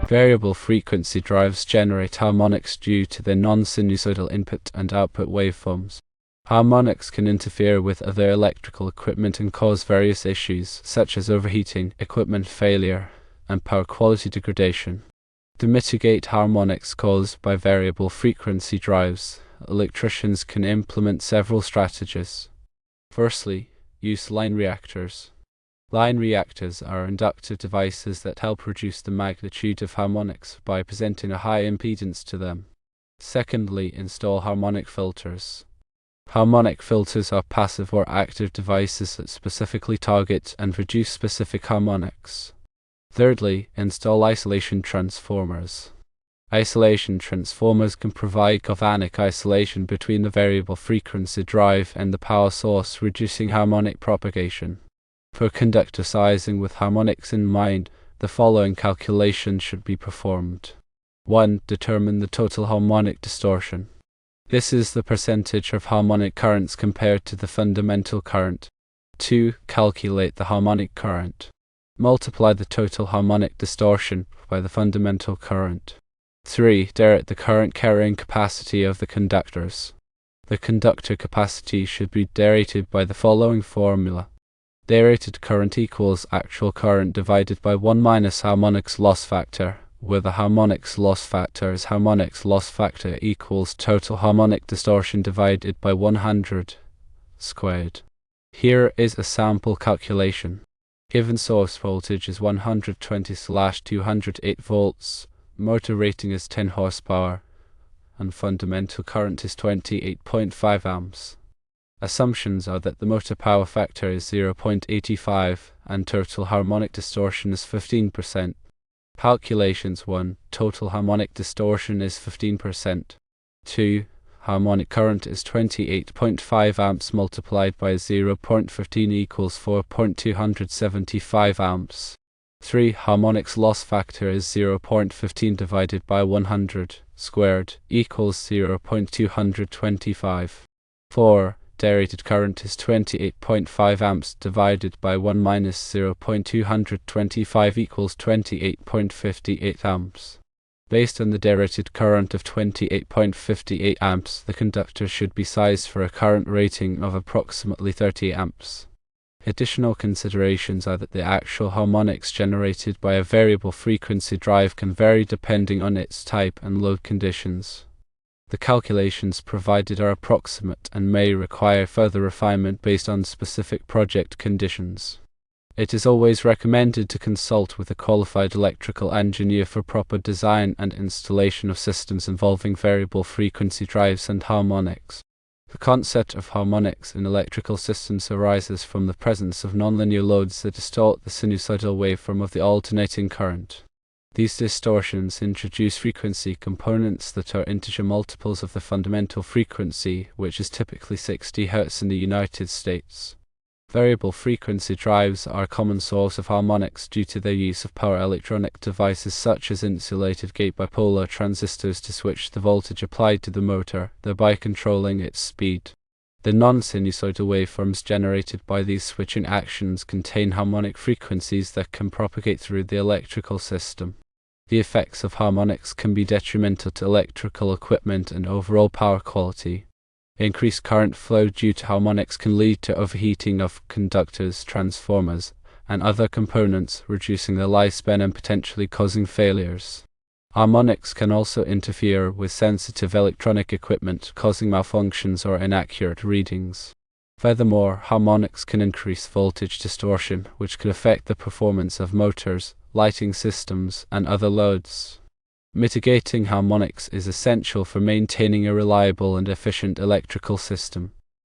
Variable frequency drives generate harmonics due to their non-sinusoidal input and output waveforms. Harmonics can interfere with other electrical equipment and cause various issues, such as overheating, equipment failure, and power quality degradation. To mitigate harmonics caused by variable frequency drives, electricians can implement several strategies. Firstly, use line reactors. Line reactors are inductive devices that help reduce the magnitude of harmonics by presenting a high impedance to them. Secondly, install harmonic filters. Harmonic filters are passive or active devices that specifically target and reduce specific harmonics. Thirdly, install isolation transformers. Isolation transformers can provide galvanic isolation between the variable frequency drive and the power source, reducing harmonic propagation. For conductor sizing with harmonics in mind, the following calculation should be performed. 1. Determine the total harmonic distortion. This is the percentage of harmonic currents compared to the fundamental current. 2. Calculate the harmonic current. Multiply the total harmonic distortion by the fundamental current. 3. Direct the current carrying capacity of the conductors. The conductor capacity should be derivated by the following formula. Derated current equals actual current divided by 1 minus harmonics loss factor, where the harmonics loss factor is harmonics loss factor equals total harmonic distortion divided by 100 squared. Here is a sample calculation. Given source voltage is 120/208 volts, motor rating is 10 horsepower, and fundamental current is 28.5 amps. Assumptions are that the motor power factor is 0.85 and total harmonic distortion is 15%. Calculations 1. Total harmonic distortion is 15%. 2. Harmonic current is 28.5 amps multiplied by 0.15 equals 4.275 amps. 3. Harmonics loss factor is 0.15 divided by 100 squared equals 0.225. 4. Derated current is 28.5 amps divided by 1 minus 0.225 equals 28.58 amps. Based on the derated current of 28.58 amps, the conductor should be sized for a current rating of approximately 30 amps. Additional considerations are that the actual harmonics generated by a variable frequency drive can vary depending on its type and load conditions. The calculations provided are approximate and may require further refinement based on specific project conditions. It is always recommended to consult with a qualified electrical engineer for proper design and installation of systems involving variable frequency drives and harmonics. The concept of harmonics in electrical systems arises from the presence of nonlinear loads that distort the sinusoidal waveform of the alternating current. These distortions introduce frequency components that are integer multiples of the fundamental frequency, which is typically 60 Hz in the United States. Variable frequency drives are a common source of harmonics due to their use of power electronic devices such as insulated gate bipolar transistors to switch the voltage applied to the motor, thereby controlling its speed. The non-sinusoidal waveforms generated by these switching actions contain harmonic frequencies that can propagate through the electrical system. The effects of harmonics can be detrimental to electrical equipment and overall power quality. Increased current flow due to harmonics can lead to overheating of conductors, transformers, and other components, reducing their lifespan and potentially causing failures. Harmonics can also interfere with sensitive electronic equipment, causing malfunctions or inaccurate readings. Furthermore, harmonics can increase voltage distortion, which could affect the performance of motors, lighting systems, and other loads. Mitigating harmonics is essential for maintaining a reliable and efficient electrical system.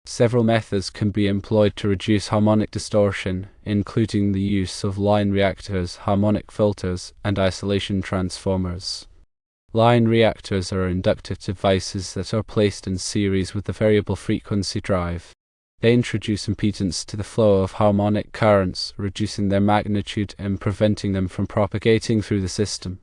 Several methods can be employed to reduce harmonic distortion, including the use of line reactors, harmonic filters, and isolation transformers. Line reactors are inductive devices that are placed in series with the variable frequency drive. They introduce impedance to the flow of harmonic currents, reducing their magnitude and preventing them from propagating through the system.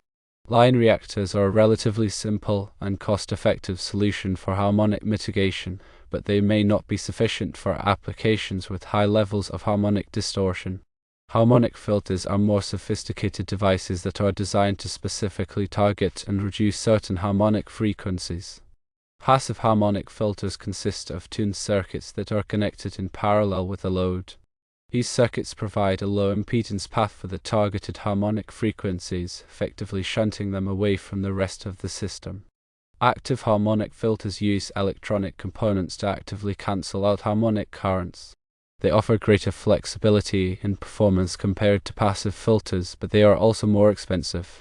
Line reactors are a relatively simple and cost-effective solution for harmonic mitigation, but they may not be sufficient for applications with high levels of harmonic distortion. Harmonic filters are more sophisticated devices that are designed to specifically target and reduce certain harmonic frequencies. Passive harmonic filters consist of tuned circuits that are connected in parallel with a load. These circuits provide a low impedance path for the targeted harmonic frequencies, effectively shunting them away from the rest of the system. Active harmonic filters use electronic components to actively cancel out harmonic currents. They offer greater flexibility in performance compared to passive filters, but they are also more expensive.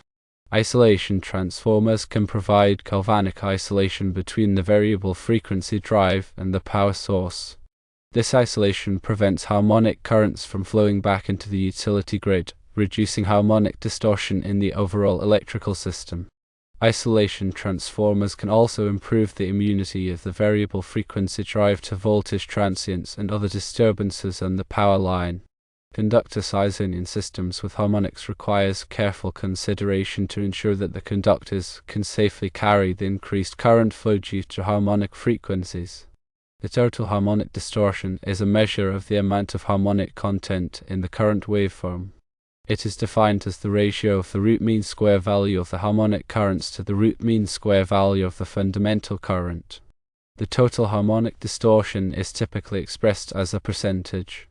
Isolation transformers can provide galvanic isolation between the variable frequency drive and the power source. This isolation prevents harmonic currents from flowing back into the utility grid, reducing harmonic distortion in the overall electrical system. Isolation transformers can also improve the immunity of the variable frequency drive to voltage transients and other disturbances on the power line. Conductor sizing in systems with harmonics requires careful consideration to ensure that the conductors can safely carry the increased current flow due to harmonic frequencies. The total harmonic distortion is a measure of the amount of harmonic content in the current waveform. It is defined as the ratio of the root mean square value of the harmonic currents to the root mean square value of the fundamental current. The total harmonic distortion is typically expressed as a percentage.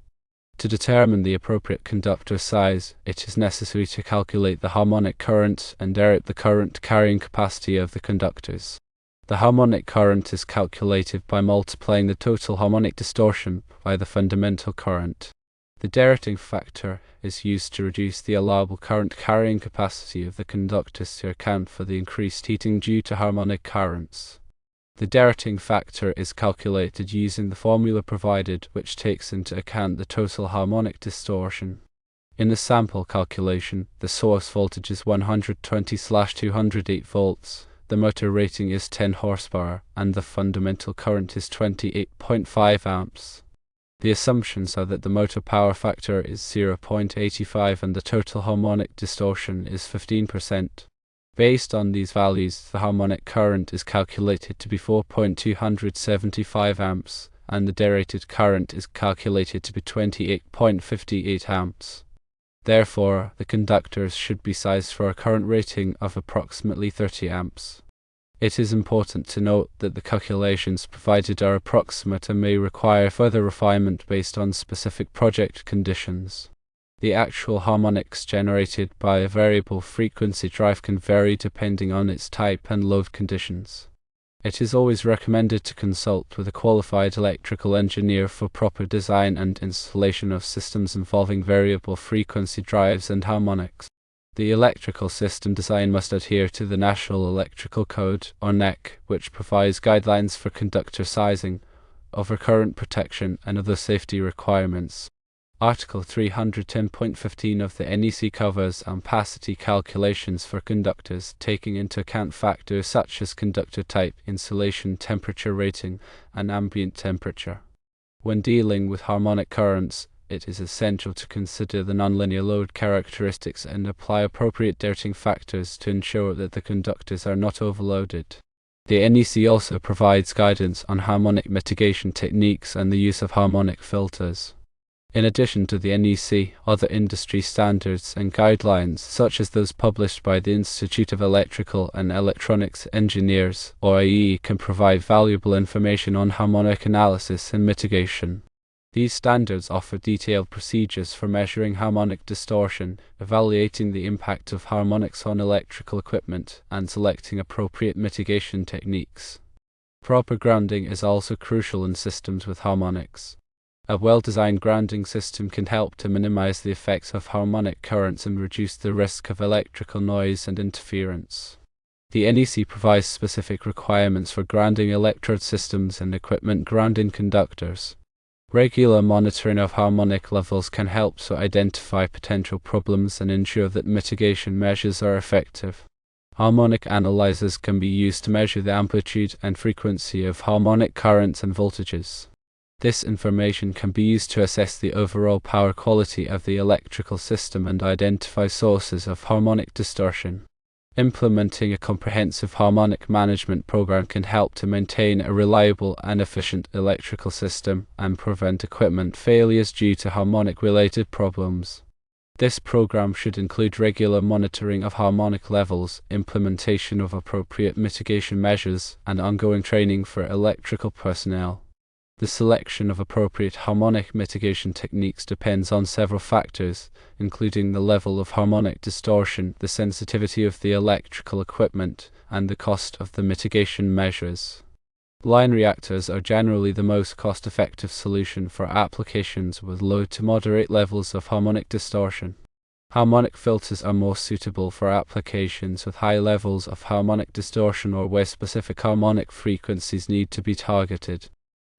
To determine the appropriate conductor size, it is necessary to calculate the harmonic current and derive the current carrying capacity of the conductors. The harmonic current is calculated by multiplying the total harmonic distortion by the fundamental current. The derivative factor is used to reduce the allowable current carrying capacity of the conductors to account for the increased heating due to harmonic currents. The derivative factor is calculated using the formula provided, which takes into account the total harmonic distortion. In the sample calculation, the source voltage is 120/208 volts. The motor rating is 10 horsepower, and the fundamental current is 28.5 amps. The assumptions are that the motor power factor is 0.85 and the total harmonic distortion is 15%. Based on these values, the harmonic current is calculated to be 4.275 amps, and the derated current is calculated to be 28.58 amps. Therefore, the conductors should be sized for a current rating of approximately 30 amps. It is important to note that the calculations provided are approximate and may require further refinement based on specific project conditions. The actual harmonics generated by a variable frequency drive can vary depending on its type and load conditions. It is always recommended to consult with a qualified electrical engineer for proper design and installation of systems involving variable frequency drives and harmonics. The electrical system design must adhere to the National Electrical Code, or NEC, which provides guidelines for conductor sizing, overcurrent protection, and other safety requirements. Article 310.15 of the NEC covers ampacity calculations for conductors, taking into account factors such as conductor type, insulation temperature rating, and ambient temperature. When dealing with harmonic currents, it is essential to consider the nonlinear load characteristics and apply appropriate derating factors to ensure that the conductors are not overloaded. The NEC also provides guidance on harmonic mitigation techniques and the use of harmonic filters. In addition to the NEC, other industry standards and guidelines, such as those published by the Institute of Electrical and Electronics Engineers, or IEE, can provide valuable information on harmonic analysis and mitigation. These standards offer detailed procedures for measuring harmonic distortion, evaluating the impact of harmonics on electrical equipment, and selecting appropriate mitigation techniques. Proper grounding is also crucial in systems with harmonics. A well-designed grounding system can help to minimize the effects of harmonic currents and reduce the risk of electrical noise and interference. The NEC provides specific requirements for grounding electrode systems and equipment grounding conductors. Regular monitoring of harmonic levels can help to identify potential problems and ensure that mitigation measures are effective. Harmonic analyzers can be used to measure the amplitude and frequency of harmonic currents and voltages. This information can be used to assess the overall power quality of the electrical system and identify sources of harmonic distortion. Implementing a comprehensive harmonic management program can help to maintain a reliable and efficient electrical system and prevent equipment failures due to harmonic-related problems. This program should include regular monitoring of harmonic levels, implementation of appropriate mitigation measures, and ongoing training for electrical personnel. The selection of appropriate harmonic mitigation techniques depends on several factors, including the level of harmonic distortion, the sensitivity of the electrical equipment, and the cost of the mitigation measures. Line reactors are generally the most cost-effective solution for applications with low to moderate levels of harmonic distortion. Harmonic filters are more suitable for applications with high levels of harmonic distortion or where specific harmonic frequencies need to be targeted.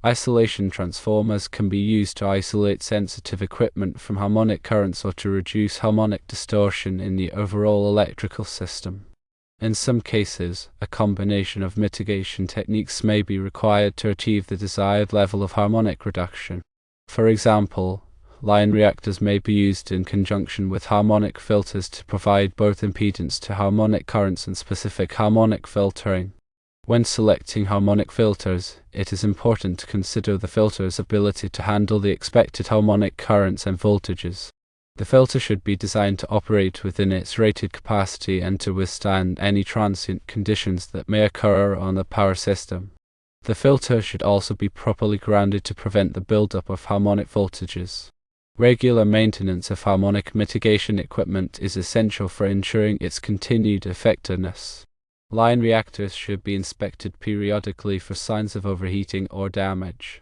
Isolation transformers can be used to isolate sensitive equipment from harmonic currents or to reduce harmonic distortion in the overall electrical system. In some cases, a combination of mitigation techniques may be required to achieve the desired level of harmonic reduction. For example, line reactors may be used in conjunction with harmonic filters to provide both impedance to harmonic currents and specific harmonic filtering. When selecting harmonic filters, it is important to consider the filter's ability to handle the expected harmonic currents and voltages. The filter should be designed to operate within its rated capacity and to withstand any transient conditions that may occur on the power system. The filter should also be properly grounded to prevent the buildup of harmonic voltages. Regular maintenance of harmonic mitigation equipment is essential for ensuring its continued effectiveness. Line reactors should be inspected periodically for signs of overheating or damage.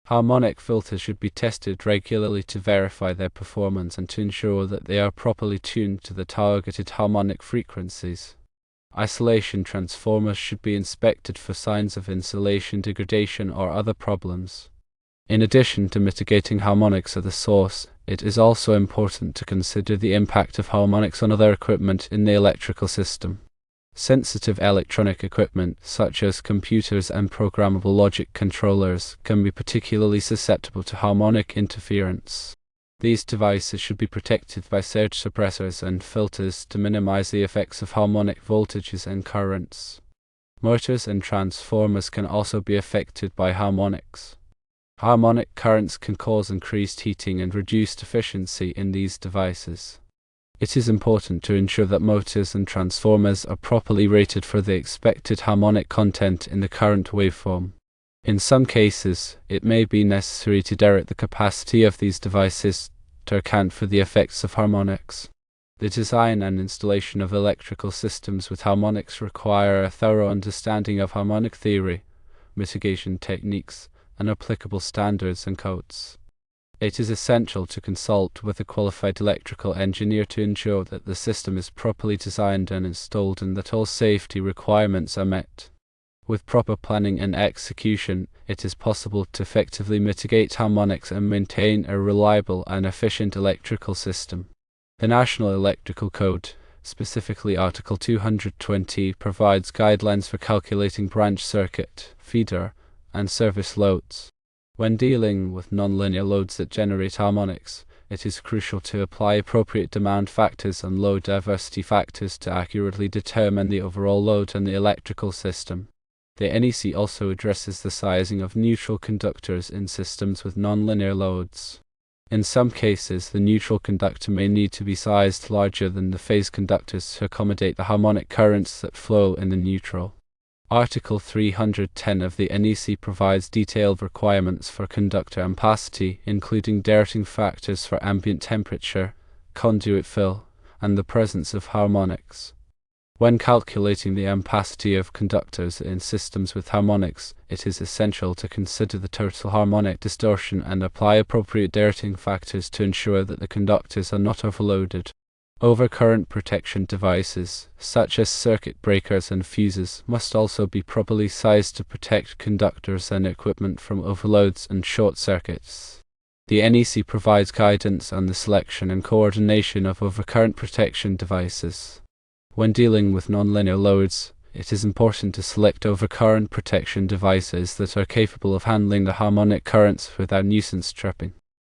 Harmonic filters should be tested regularly to verify their performance and to ensure that they are properly tuned to the targeted harmonic frequencies. Isolation transformers should be inspected for signs of insulation degradation or other problems. In addition to mitigating harmonics at the source, it is also important to consider the impact of harmonics on other equipment in the electrical system. Sensitive electronic equipment, such as computers and programmable logic controllers, can be particularly susceptible to harmonic interference. These devices should be protected by surge suppressors and filters to minimize the effects of harmonic voltages and currents. Motors and transformers can also be affected by harmonics. Harmonic currents can cause increased heating and reduced efficiency in these devices. It is important to ensure that motors and transformers are properly rated for the expected harmonic content in the current waveform. In some cases, it may be necessary to direct the capacity of these devices to account for the effects of harmonics. The design and installation of electrical systems with harmonics require a thorough understanding of harmonic theory, mitigation techniques, and applicable standards and codes. It is essential to consult with a qualified electrical engineer to ensure that the system is properly designed and installed and that all safety requirements are met. With proper planning and execution, it is possible to effectively mitigate harmonics and maintain a reliable and efficient electrical system. The National Electrical Code, specifically Article 220, provides guidelines for calculating branch circuit, feeder, and service loads. When dealing with nonlinear loads that generate harmonics, it is crucial to apply appropriate demand factors and load diversity factors to accurately determine the overall load in the electrical system. The NEC also addresses the sizing of neutral conductors in systems with nonlinear loads. In some cases, the neutral conductor may need to be sized larger than the phase conductors to accommodate the harmonic currents that flow in the neutral. Article 310 of the NEC provides detailed requirements for conductor ampacity, including dating factors for ambient temperature, conduit fill, and the presence of harmonics. When calculating the ampacity of conductors in systems with harmonics, it is essential to consider the total harmonic distortion and apply appropriate dating factors to ensure that the conductors are not overloaded. Overcurrent protection devices, such as circuit breakers and fuses, must also be properly sized to protect conductors and equipment from overloads and short circuits. The NEC provides guidance on the selection and coordination of overcurrent protection devices. When dealing with nonlinear loads, it is important to select overcurrent protection devices that are capable of handling the harmonic currents without nuisance tripping.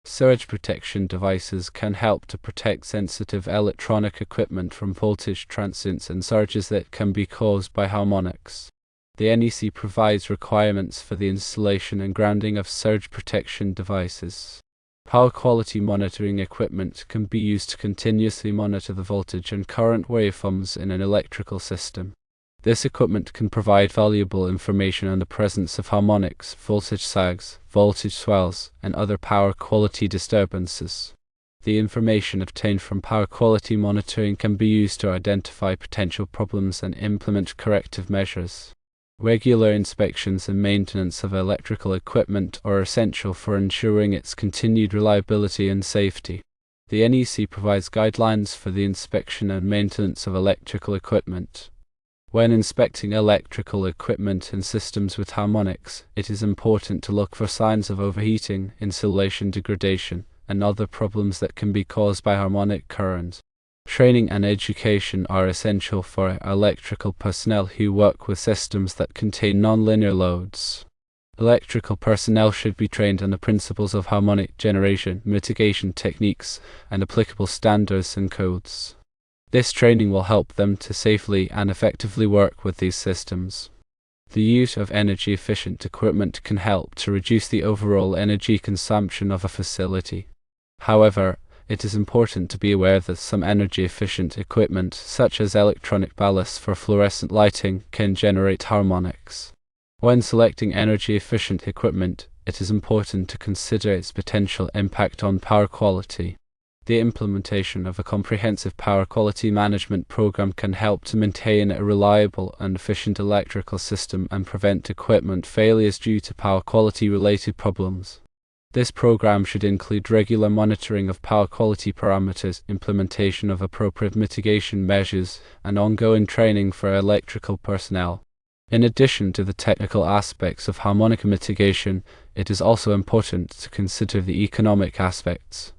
Surge protection devices can help to protect sensitive electronic equipment from voltage transients and surges that can be caused by harmonics. The NEC provides requirements for the installation and grounding of surge protection devices. Power quality monitoring equipment can be used to continuously monitor the voltage and current waveforms in an electrical system. This equipment can provide valuable information on the presence of harmonics, voltage sags, voltage swells, and other power quality disturbances. The information obtained from power quality monitoring can be used to identify potential problems and implement corrective measures. Regular inspections and maintenance of electrical equipment are essential for ensuring its continued reliability and safety. The NEC provides guidelines for the inspection and maintenance of electrical equipment. When inspecting electrical equipment and systems with harmonics, it is important to look for signs of overheating, insulation degradation, and other problems that can be caused by harmonic current. Training and education are essential for electrical personnel who work with systems that contain nonlinear loads. Electrical personnel should be trained on the principles of harmonic generation, mitigation techniques, and applicable standards and codes. This training will help them to safely and effectively work with these systems. The use of energy-efficient equipment can help to reduce the overall energy consumption of a facility. However, it is important to be aware that some energy-efficient equipment, such as electronic ballasts for fluorescent lighting, can generate harmonics. When selecting energy-efficient equipment, it is important to consider its potential impact on power quality. The implementation of a comprehensive power quality management program can help to maintain a reliable and efficient electrical system and prevent equipment failures due to power quality-related problems. This program should include regular monitoring of power quality parameters, implementation of appropriate mitigation measures, and ongoing training for electrical personnel. In addition to the technical aspects of harmonic mitigation, it is also important to consider the economic aspects.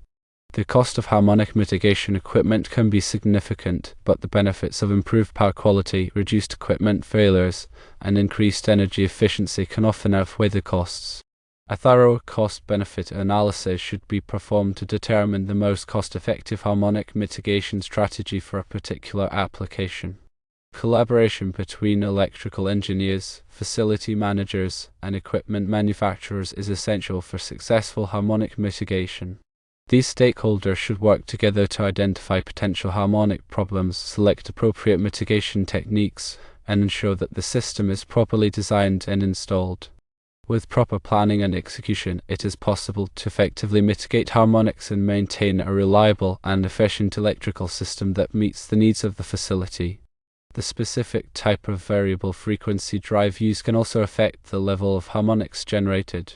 The cost of harmonic mitigation equipment can be significant, but the benefits of improved power quality, reduced equipment failures, and increased energy efficiency can often outweigh the costs. A thorough cost-benefit analysis should be performed to determine the most cost-effective harmonic mitigation strategy for a particular application. Collaboration between electrical engineers, facility managers, and equipment manufacturers is essential for successful harmonic mitigation. These stakeholders should work together to identify potential harmonic problems, select appropriate mitigation techniques, and ensure that the system is properly designed and installed. With proper planning and execution, it is possible to effectively mitigate harmonics and maintain a reliable and efficient electrical system that meets the needs of the facility. The specific type of variable frequency drive used can also affect the level of harmonics generated.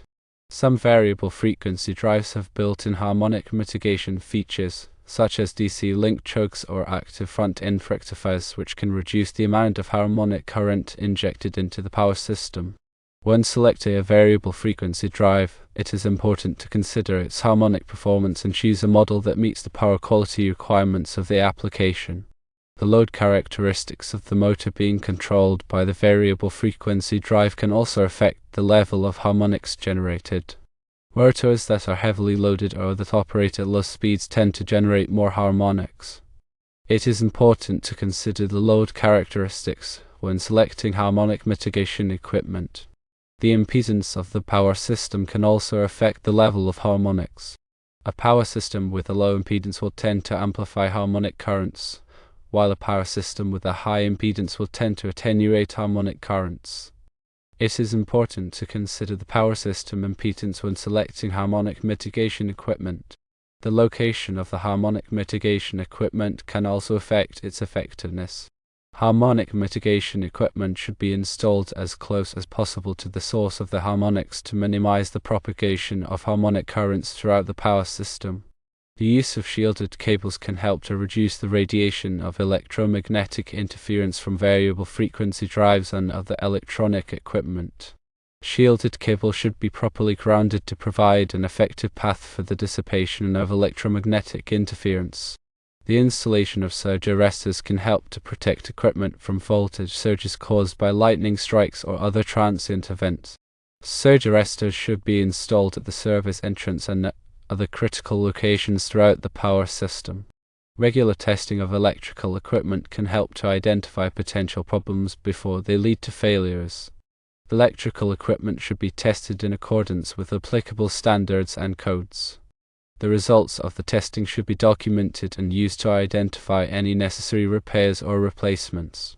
Some variable frequency drives have built-in harmonic mitigation features, such as DC link chokes or active front-end rectifiers, which can reduce the amount of harmonic current injected into the power system. When selecting a variable frequency drive, it is important to consider its harmonic performance and choose a model that meets the power quality requirements of the application. The load characteristics of the motor being controlled by the variable frequency drive can also affect the level of harmonics generated. Motors that are heavily loaded or that operate at low speeds tend to generate more harmonics. It is important to consider the load characteristics when selecting harmonic mitigation equipment. The impedance of the power system can also affect the level of harmonics. A power system with a low impedance will tend to amplify harmonic currents, while a power system with a high impedance will tend to attenuate harmonic currents. It is important to consider the power system impedance when selecting harmonic mitigation equipment. The location of the harmonic mitigation equipment can also affect its effectiveness. Harmonic mitigation equipment should be installed as close as possible to the source of the harmonics to minimize the propagation of harmonic currents throughout the power system. The use of shielded cables can help to reduce the radiation of electromagnetic interference from variable frequency drives and other electronic equipment. Shielded cables should be properly grounded to provide an effective path for the dissipation of electromagnetic interference. The installation of surge arresters can help to protect equipment from voltage surges caused by lightning strikes or other transient events. Surge arresters should be installed at the service entrance and other critical locations throughout the power system. Regular testing of electrical equipment can help to identify potential problems before they lead to failures. Electrical equipment should be tested in accordance with applicable standards and codes. The results of the testing should be documented and used to identify any necessary repairs or replacements.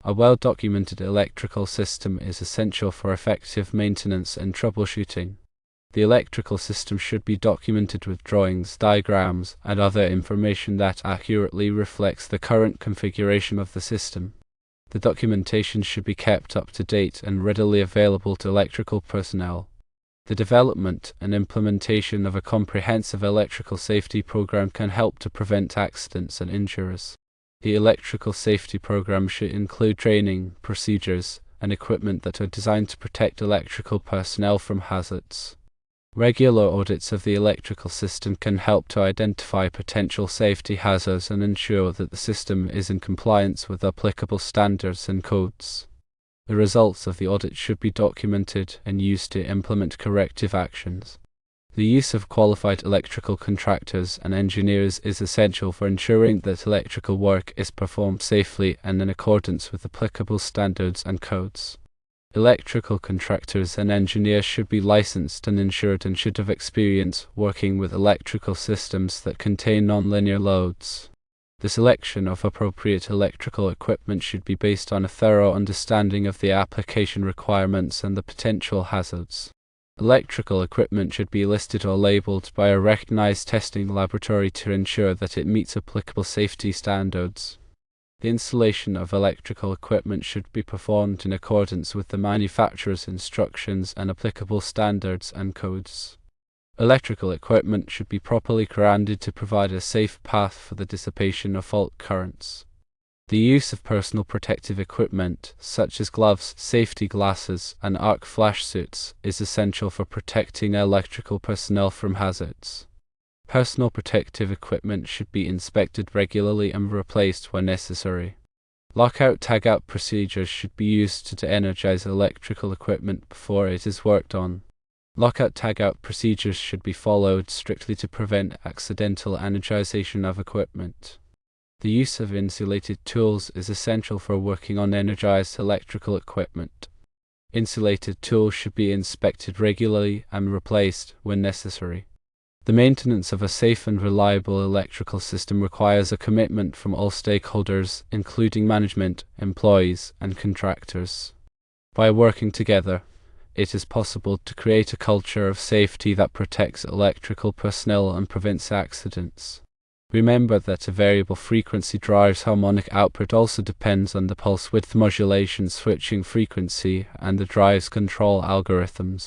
A well-documented electrical system is essential for effective maintenance and troubleshooting. The electrical system should be documented with drawings, diagrams, and other information that accurately reflects the current configuration of the system. The documentation should be kept up to date and readily available to electrical personnel. The development and implementation of a comprehensive electrical safety program can help to prevent accidents and injuries. The electrical safety program should include training, procedures, and equipment that are designed to protect electrical personnel from hazards. Regular audits of the electrical system can help to identify potential safety hazards and ensure that the system is in compliance with applicable standards and codes. The results of the audit should be documented and used to implement corrective actions. The use of qualified electrical contractors and engineers is essential for ensuring that electrical work is performed safely and in accordance with applicable standards and codes. Electrical contractors and engineers should be licensed and insured and should have experience working with electrical systems that contain nonlinear loads. The selection of appropriate electrical equipment should be based on a thorough understanding of the application requirements and the potential hazards. Electrical equipment should be listed or labeled by a recognized testing laboratory to ensure that it meets applicable safety standards. The installation of electrical equipment should be performed in accordance with the manufacturer's instructions and applicable standards and codes. Electrical equipment should be properly grounded to provide a safe path for the dissipation of fault currents. The use of personal protective equipment, such as gloves, safety glasses, and arc flash suits, is essential for protecting electrical personnel from hazards. Personal protective equipment should be inspected regularly and replaced when necessary. Lockout-tagout procedures should be used to de-energize electrical equipment before it is worked on. Lockout-tagout procedures should be followed strictly to prevent accidental energization of equipment. The use of insulated tools is essential for working on energized electrical equipment. Insulated tools should be inspected regularly and replaced when necessary. The maintenance of a safe and reliable electrical system requires a commitment from all stakeholders, including management, employees, and contractors. By working together, it is possible to create a culture of safety that protects electrical personnel and prevents accidents. Remember that a variable frequency drive's harmonic output also depends on the pulse width modulation switching frequency and the drive's control algorithms.